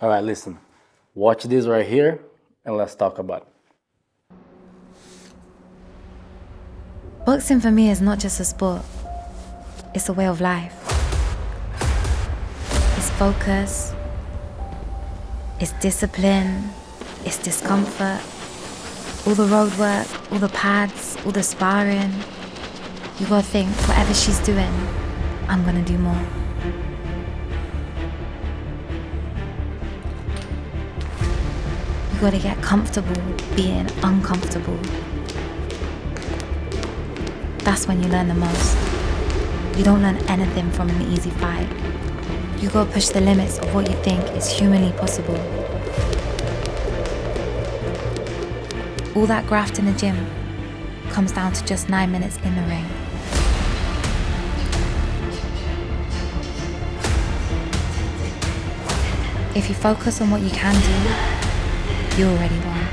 All right, listen, watch this right here and let's talk about it. Boxing for me is not just a sport, it's a way of life. It's focus, it's discipline, it's discomfort, all the road work, all the pads, all the sparring. You gotta think, whatever she's doing, I'm gonna do more. You gotta get comfortable being uncomfortable. That's when you learn the most. You don't learn anything from an easy fight. You gotta push the limits of what you think is humanly possible. All that graft in the gym comes down to just 9 minutes in the ring. If you focus on what you can do, you already won.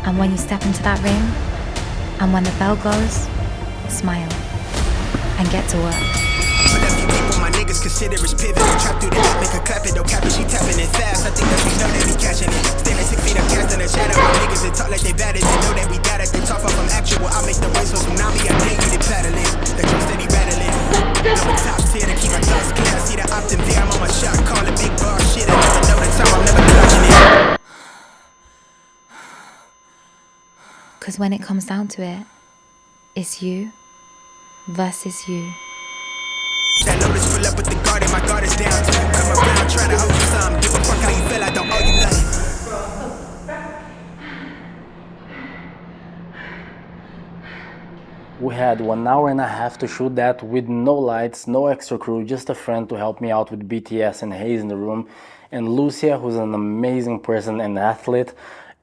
And when you step into that ring, and when the bell goes, smile and get to work. But a few people my niggas consider as pivot. Trap through the net, make her clap it, don't cap it, she tapping it fast. I think that we know they be catching it. Standing 6 feet up, casting a shadow. My niggas that talk like they bad it, they know that we got it. They talk off from actual, I make the waves so tsunami, I dare you to paddle it. The truck steady rattling. No top tier to keep my thoughts clear. I see the optim there, I'm on my shot, call it big bar shit. I never know the time, I'm never dodging it. Because when it comes down to it, it's you versus you. That lotus pull up with the guard and my guard is down. Come around trying to hold you some. Give a fuck how you feel, I don't owe you nothing. We had 1 hour and a half to shoot that with no lights, no extra crew, just a friend to help me out with BTS and Haze in the room, and Lucia, who's an amazing person and athlete,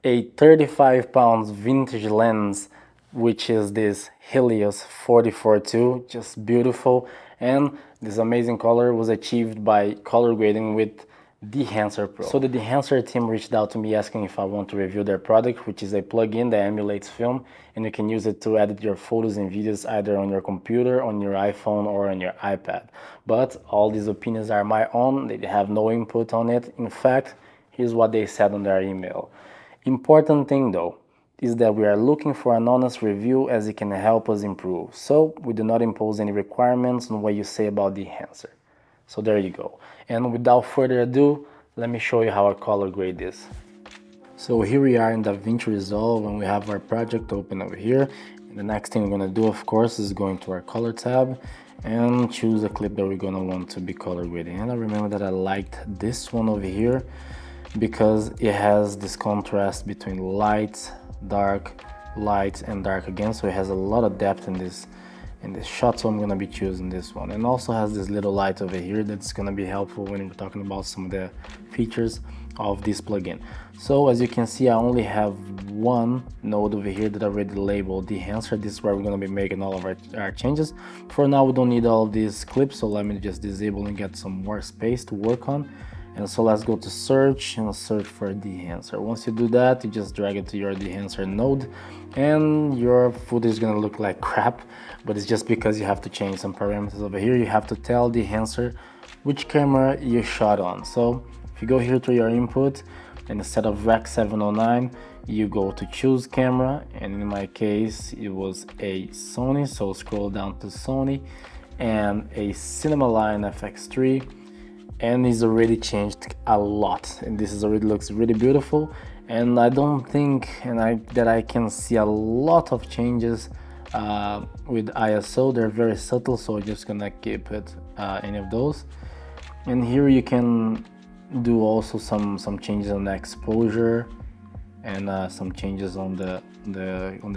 a 35 pounds vintage lens, which is this Helios 44-2, just beautiful, and this amazing color was achieved by color grading with Dehancer Pro. So the Dehancer team reached out to me asking if I want to review their product, which is a plugin that emulates film, and you can use it to edit your photos and videos either on your computer, on your iPhone, or on your iPad. But all these opinions are my own, they have no input on it. In fact, here's what they said on their email. Important thing though, is that we are looking for an honest review as it can help us improve. So we do not impose any requirements on what you say about Dehancer. So there you go. And without further ado, let me show you how I color grade this. So here we are in Davinci Resolve and we have our project open over here. And the next thing we're gonna do, of course, is go into our color tab and choose a clip that we're gonna want to be color grading. And I remember that I liked this one over here because it has this contrast between light, dark, light, and dark again. So it has a lot of depth in this shot, so I'm gonna be choosing this one. And also has this little light over here that's gonna be helpful when we're talking about some of the features of this plugin. So as you can see, I only have one node over here that I already labeled Dehancer. This is where we're gonna be making all of our changes. For now, we don't need all of these clips, so let me just disable and get some more space to work on. And so let's go to search and search for Dehancer. Once you do that, you just drag it to your Dehancer node and your footage is gonna look like crap, but it's just because you have to change some parameters over here. You have to tell Dehancer which camera you shot on. So if you go here to your input and instead of Rec 709, you go to choose camera, and in my case it was a Sony, so scroll down to Sony and a Cinemaline FX3. And it's already changed a lot, and this is already looks really beautiful. And I don't think that I can see a lot of changes with ISO. They're very subtle, so I'm just gonna keep it any of those. And here you can do also some changes on the exposure and some changes on the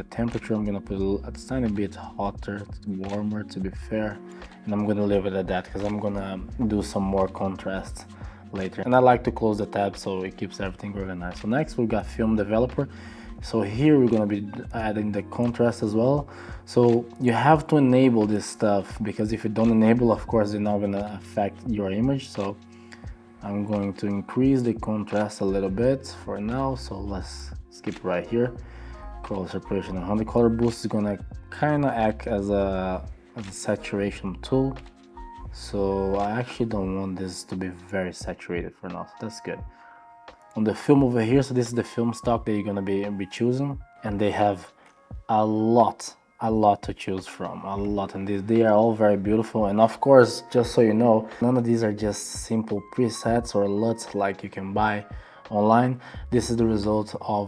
temperature. I'm gonna put a tiny bit hotter, warmer to be fair, and I'm gonna leave it at that because I'm gonna do some more contrast later. And I like to close the tab so it keeps everything organized. So next we got Film Developer. So here we're gonna be adding the contrast as well. So you have to enable this stuff because if you don't enable, of course, they're not gonna affect your image. So I'm going to increase the contrast a little bit for now. So let's skip right here. color separation. And the color boost is gonna kind of act as a saturation tool. So I actually don't want this to be very saturated for now, so that's good. On the film over here, so this is the film stock that you're gonna be choosing, and they have a lot to choose from, a lot, and they are all very beautiful. And of course, just so you know, none of these are just simple presets or LUTs like you can buy online. This is the result of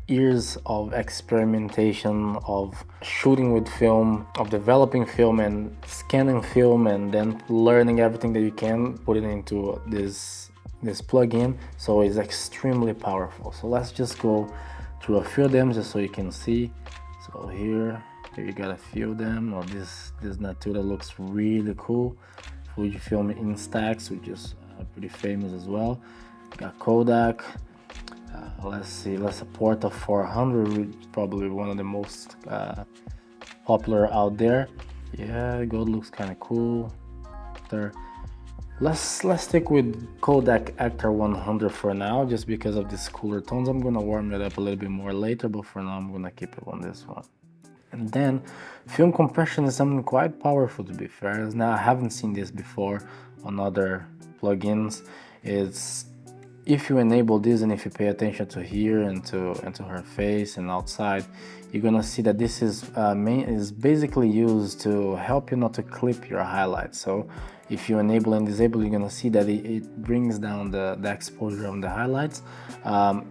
years of experimentation, of shooting with film, of developing film and scanning film, and then learning everything that you can, put it into this plugin. So it's extremely powerful. So let's just go through a few of them just so you can see. So here you got a few of them. Or this Natura looks really cool. Fujifilm Instax, which is pretty famous as well. Got Kodak. Let's see, let's support a 400, which is probably one of the most popular out there. Yeah, gold looks kind of cool. There. Let's stick with Kodak Actor 100 for now, just because of these cooler tones. I'm gonna warm it up a little bit more later, but for now I'm gonna keep it on this one. And then film compression is something quite powerful, to be fair. Now I haven't seen this before on other plugins. It's if you enable this and if you pay attention to here and to her face and outside, you're gonna see that this is basically used to help you not to clip your highlights. So if you enable and disable, you're gonna see that it brings down the exposure on the highlights.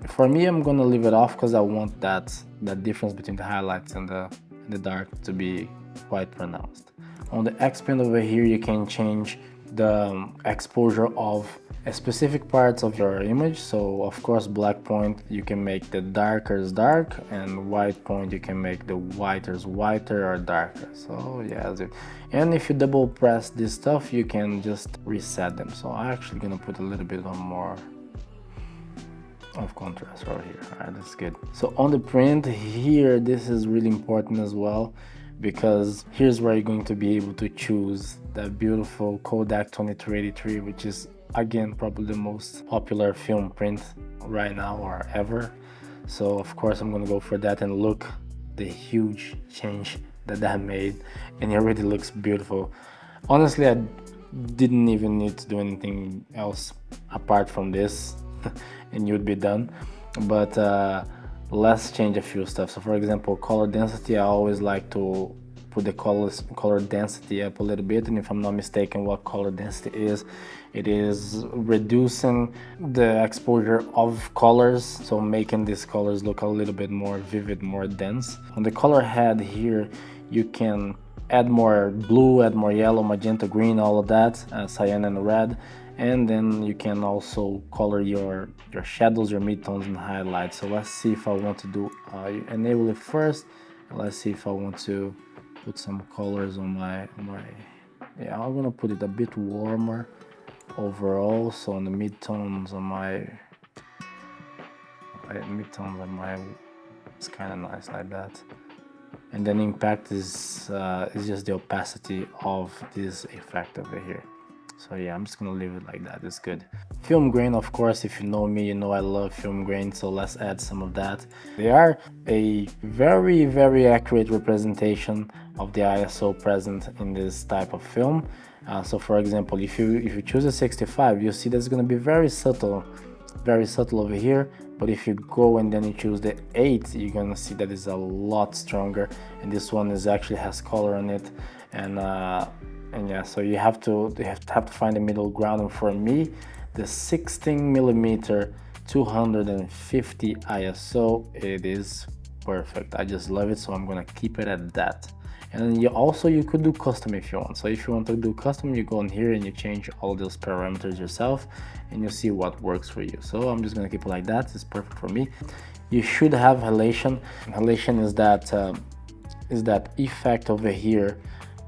For me, I'm gonna leave it off because I want that difference between the highlights and the dark to be quite pronounced. On the X-Pen over here, you can change the exposure of specific parts of your image. So of course, black point you can make the darker as dark, and white point you can make the whiter as whiter or darker. So yeah, that's it. And if you double press this stuff, you can just reset them. So I'm actually gonna put a little bit more of contrast right here. All right, that's good. So on the print here, this is really important as well, because here's where you're going to be able to choose that beautiful Kodak 2383, which is again probably the most popular film print right now or ever. So of course I'm gonna go for that, and look the huge change that made, and it already looks beautiful. Honestly, I didn't even need to do anything else apart from this and you'd be done. But let's change a few stuff. So for example, color density, I always like to put the color density up a little bit, and if I'm not mistaken, what color density is, it is reducing the exposure of colors, so making these colors look a little bit more vivid, more dense. On the color head here, you can add more blue, add more yellow, magenta, green, all of that, cyan and red. And then you can also color your shadows, your midtones and highlights. So let's see if I want to do enable it first. Let's see if I want to put some colors on my yeah, I'm gonna put it a bit warmer overall. So on the midtones on my it's kind of nice like that. And then impact is just the opacity of this effect over here. So yeah, I'm just gonna leave it like that. It's good. Film grain, of course, if you know me, you know I love film grain, so let's add some of that. They are a very, very accurate representation of the ISO present in this type of film. So for example, if you choose a 65, you'll see that's gonna be very subtle over here. But if you go and then you choose the 8, you're gonna see that it's a lot stronger, and this one actually has color on it. And yeah, so you have to find a middle ground. And for me, the 16mm 250 ISO, it is perfect. I just love it, so I'm gonna keep it at that. And you could do custom if you want. So if you want to do custom, you go in here and you change all those parameters yourself, and you see what works for you. So I'm just gonna keep it like that. It's perfect for me. You should have halation. Halation is that effect over here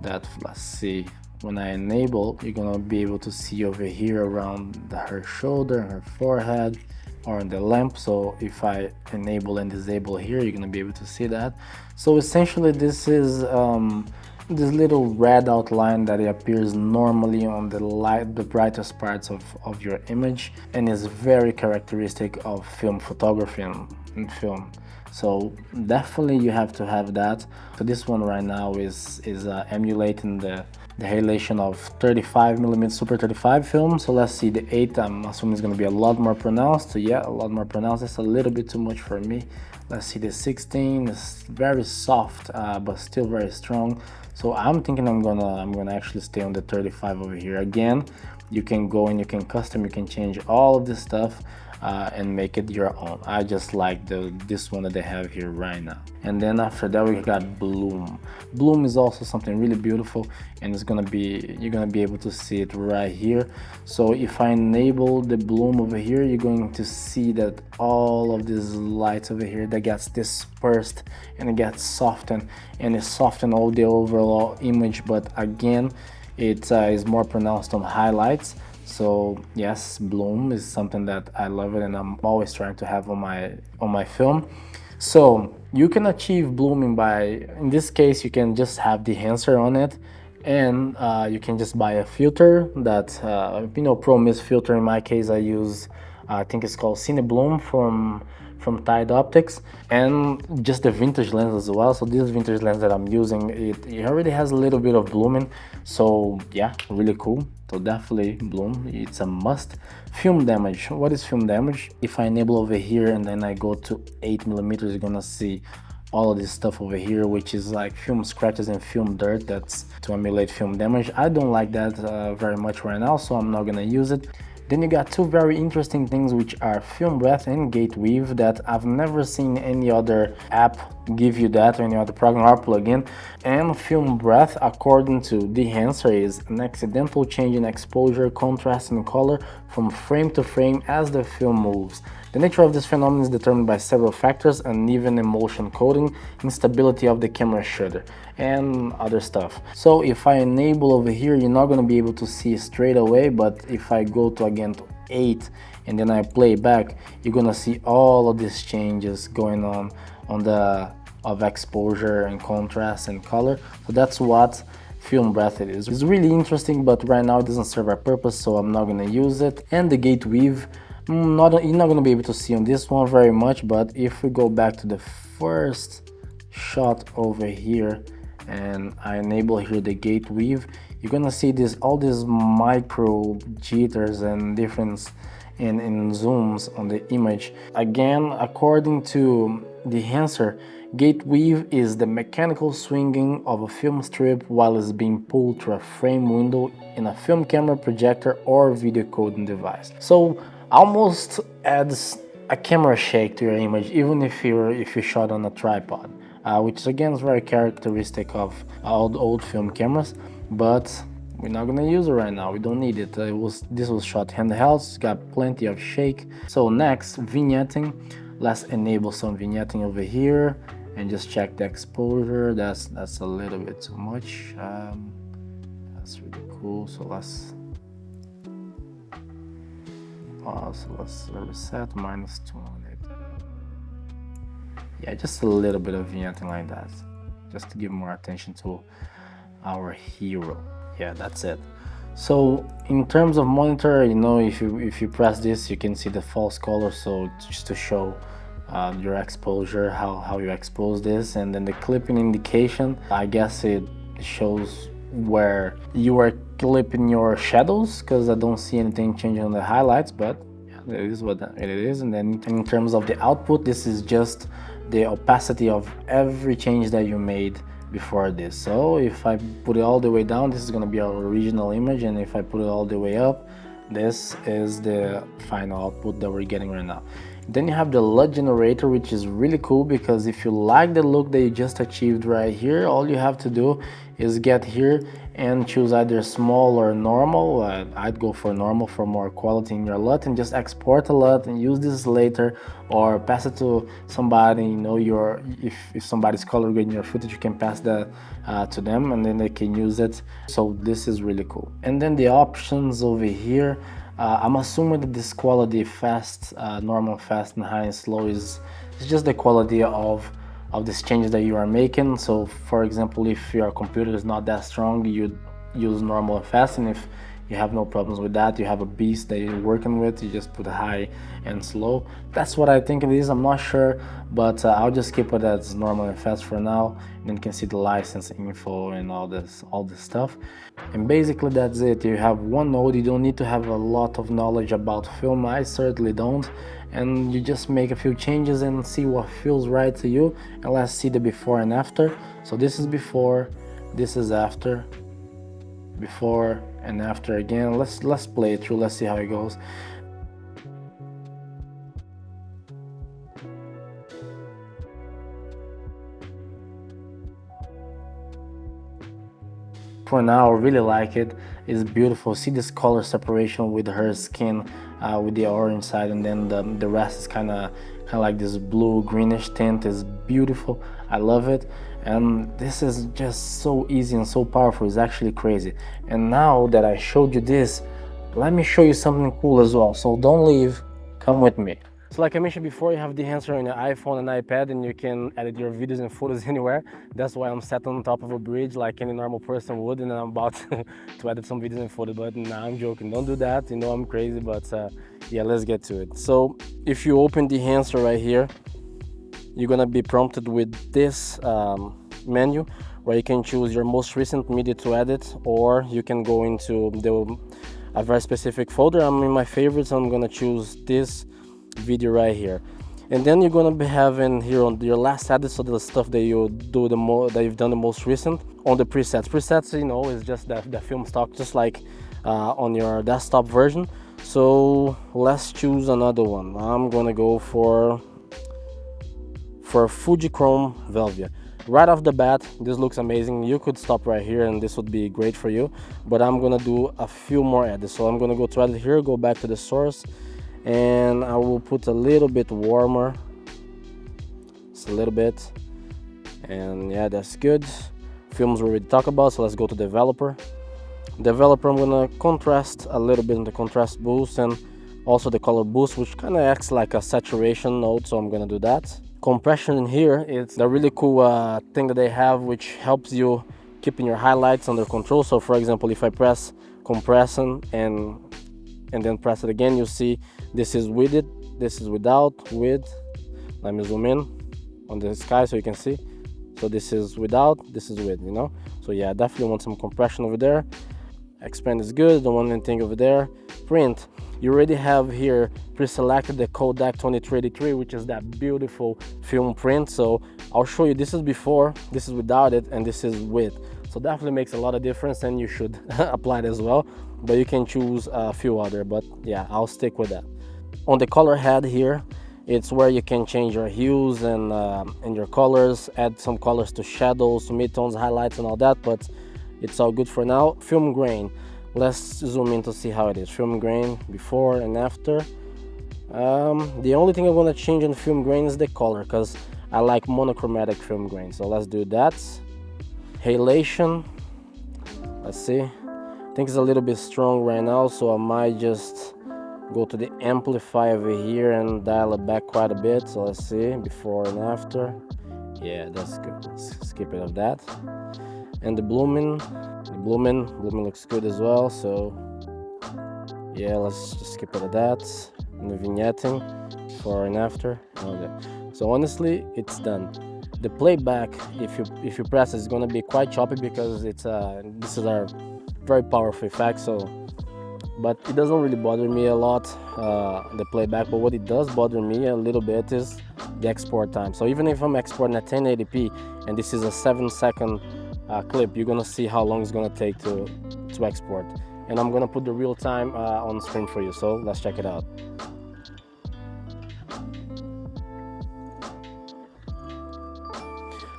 that, let's see, when I enable, you're gonna be able to see over here around her shoulder, her forehead, or in the lamp. So if I enable and disable here, you're gonna be able to see that. So essentially this is this little red outline that appears normally on the brightest parts of your image, and is very characteristic of film photography and film. So definitely you have to have that. So this one right now is emulating the halation of 35mm Super 35 film. So let's see, the 8, I'm assuming is going to be a lot more pronounced. So yeah, a lot more pronounced. It's a little bit too much for me. Let's see, the 16 is very soft, but still very strong. So I'm thinking I'm gonna actually stay on the 35 over here. Again, you can go and you can custom, you can change all of this stuff and make it your own. I just like this one that they have here right now. And then after that we got bloom. Bloom is also something really beautiful, and you're gonna be able to see it right here. So if I enable the bloom over here, you're going to see that all of these lights over here that gets dispersed and it gets softened, and it softened all the overall image, but again it is more pronounced on highlights. So yes, bloom is something that I love it, and I'm always trying to have on my film. So you can achieve blooming by, in this case, you can just have Dehancer on it, and you can just buy a filter that Pro Mist filter. In my case, I use I think it's called Cine Bloom from Tide Optics, and just the vintage lens as well. So this vintage lens that I'm using, it already has a little bit of blooming, so yeah, really cool. So definitely bloom, it's a must. Film damage, what is film damage? If I enable over here and then I go to 8mm, you're gonna see all of this stuff over here, which is like film scratches and film dirt. That's to emulate film damage. I don't like that very much right now, so I'm not gonna use it. Then you got two very interesting things, which are film breath and gate weave, that I've never seen any other app give you that, or any other program or plugin. And film breath, according to Dehancer, is an accidental change in exposure, contrast, and color from frame to frame as the film moves. The nature of this phenomenon is determined by several factors: uneven emulsion coating, instability of the camera shutter, and other stuff. So if I enable over here, you're not going to be able to see straight away, but if I go to again to 8 and then I play back, you're going to see all of these changes going on of exposure and contrast and color. So that's what film breath it is. It's really interesting, but right now it doesn't serve our purpose, so I'm not going to use it. And the gate weave, you're not going to be able to see on this one very much, but if we go back to the first shot over here and I enable here the gate weave, you're going to see all these micro jitters and difference in zooms on the image. Again, according to Dehancer, gate weave is the mechanical swinging of a film strip while it's being pulled through a frame window in a film camera, projector, or video coding device. So almost adds a camera shake to your image, even if you shot on a tripod, which again is very characteristic of old film cameras, but we're not gonna use it right now. We don't need it. This was shot handheld, it's got plenty of shake. So next, vignetting. Let's enable some vignetting over here and just check the exposure. That's a little bit too much. That's really cool. So let's pause. Let's reset -200. Yeah, just a little bit of vignetting like that, just to give more attention to our hero. Yeah, that's it. So in terms of monitor, if you press this, you can see the false color, so just to show your exposure, how you expose this. And then the clipping indication, I guess it shows where you are clipping your shadows, because I don't see anything changing on the highlights, but yeah, it is what it is. And then in terms of the output, this is just the opacity of every change that you made before this. So if I put it all the way down, this is going to be our original image, and if I put it all the way up, this is the final output that we're getting right now. Then you have the LUT generator, which is really cool, because if you like the look that you just achieved right here, all you have to do is get here and choose either small or normal. I'd go for normal for more quality in your LUT, and just export a LUT and use this later, or pass it to somebody. If somebody's color grading your footage, you can pass that to them, and then they can use it. So this is really cool. And then the options over here, I'm assuming that this quality fast, normal, fast, and high and slow is just the quality of these changes that you are making. So for example, if your computer is not that strong, you use normal and fast, and you have no problems with that. You have a beast that you're working with, you just put high and slow. That's what I think it is. I'm not sure, but I'll just keep it as normal and fast for now, and then you can see the license info and all this stuff. And basically that's it. You have one node. You don't need to have a lot of knowledge about film. I certainly don't. And you just make a few changes and see what feels right to you. And let's see the before and after. So this is before, this is after, before and after again. Let's play it through. Let's see how it goes. For now, I really like it. It's beautiful. See this color separation with her skin, with the orange side, and then the rest is kind of like this blue greenish tint. Is beautiful. I love it. And this is just so easy and so powerful. It's actually crazy. And now that I showed you this, let me show you something cool as well. So don't leave, come with me. So like I mentioned before, you have Dehancer on your iPhone and iPad, and you can edit your videos and photos anywhere. That's why I'm sat on top of a bridge like any normal person would, and I'm about to edit some videos and photos. But nah, I'm joking, don't do that. You know I'm crazy, but yeah, let's get to it. So if you open Dehancer right here, you're gonna be prompted with this menu where you can choose your most recent media to edit, or you can go into a very specific folder. I'm in my favorites, so I'm gonna choose this video right here, and then you're gonna be having here on your last edit, so the stuff that you do that you've done the most recent on the presets, you know, is just the film stock, just like on your desktop version. So let's choose another one. I'm gonna go for Fujichrome Velvia. Right off the bat, this looks amazing. You could stop right here and this would be great for you, but I'm gonna do a few more edits. So I'm gonna go to edit here, go back to the source, and I will put a little bit warmer, just a little bit, and yeah, that's good. Films we already talked about, so let's go to developer. I'm gonna contrast a little bit in the contrast boost and also the color boost, which kind of acts like a saturation node, so I'm gonna do that. Compression in here, it's a really cool thing that they have, which helps you keeping your highlights under control. So for example, if I press compression and then press it again, you see this is with it, this is without, with. Let me zoom in on the sky so you can see. So this is without, this is with, you know. So yeah, I definitely want some compression over there. Expand is good, don't want anything over there. Print, you already have here pre-selected the Kodak 2383, which is that beautiful film print. So I'll show you, this is before, this is without it, and this is with. So definitely makes a lot of difference, and you should apply it as well. But you can choose a few other, but yeah, I'll stick with that. On the color head here, it's where you can change your hues and your colors, add some colors to shadows, to midtones, highlights and all that, but it's all good for now. Film grain, let's zoom in to see how it is. Film grain before and after. The only thing I'm gonna change in film grain is the color, because I like monochromatic film grain, so let's do that. Halation, let's see, I think it's a little bit strong right now, so I might just go to the amplify over here and dial it back quite a bit. So let's see, before and after. Yeah, that's good. Let's skip it of that. And the blooming looks good as well. So yeah, let's just skip it of that. And the vignetting, before and after. Okay. So honestly, it's done. The playback, if you press it, it's gonna be quite choppy because it's this is our very powerful effect. So, but it doesn't really bother me a lot, the playback. But what it does bother me a little bit is the export time. So even if I'm exporting at 1080p and this is a 7-second clip, you're gonna see how long it's gonna take to export. And I'm gonna put the real time on screen for you. So let's check it out.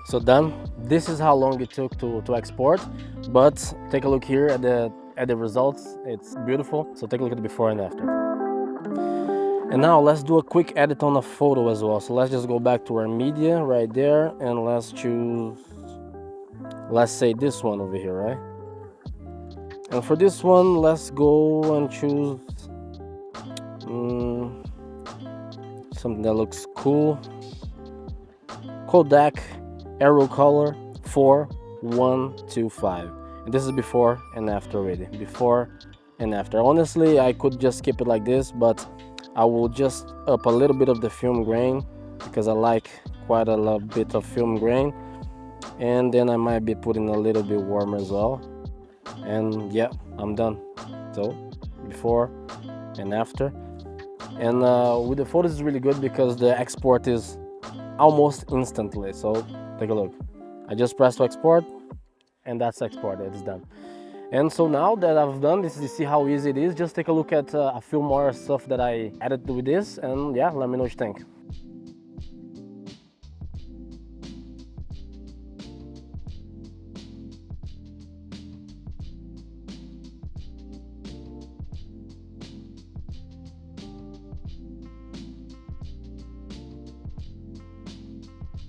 So done. This is how long it took to export, but take a look here at the results. It's beautiful. So take a look at the before and after. And now let's do a quick edit on a photo as well. So let's just go back to our media right there, and let's choose, let's say this one over here, right? And for this one, let's go and choose something that looks cool. Kodak Aero Color 4125, and this is before and after already. Before and after. Honestly, I could just keep it like this, but I will just up a little bit of the film grain because I like quite a little bit of film grain, and then I might be putting a little bit warmer as well. And yeah, I'm done. So before and after. And with the photos is really good because the export is almost instantly. So take a look. I just press to export, and that's exported. It's done. And so now that I've done this, you see how easy it is. Just take a look at a few more stuff that I added with this, and yeah, let me know what you think.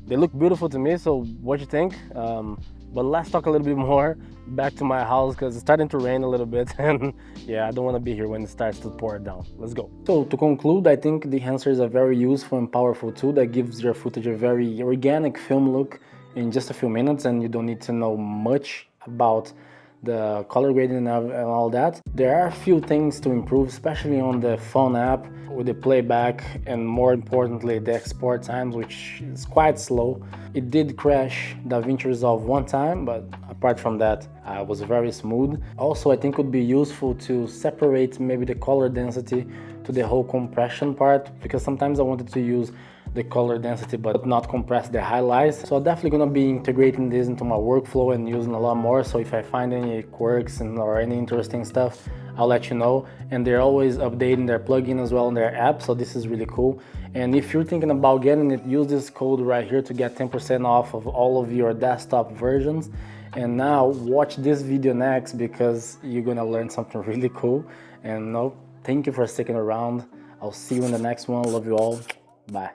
They look beautiful to me, so what you think? But let's talk a little bit more back to my house because it's starting to rain a little bit and yeah, I don't want to be here when it starts to pour down. Let's go. So to conclude, I think Dehancer is a very useful and powerful tool that gives your footage a very organic film look in just a few minutes, and you don't need to know much about the color grading and all that. There are a few things to improve, especially on the phone app with the playback and more importantly the export times, which is quite slow. It did crash Davinci Resolve one time, but apart from that it was very smooth. Also, I think it would be useful to separate maybe the color density to the whole compression part, because sometimes I wanted to use the color density but not compress the highlights. So I'm definitely gonna be integrating this into my workflow and using a lot more. So if I find any quirks or any interesting stuff, I'll let you know. And they're always updating their plugin as well in their app, so this is really cool. And if you're thinking about getting it, use this code right here to get 10% off of all of your desktop versions. And now watch this video next because you're gonna learn something really cool. And no, thank you for sticking around. I'll see you in the next one. Love you all. Bye.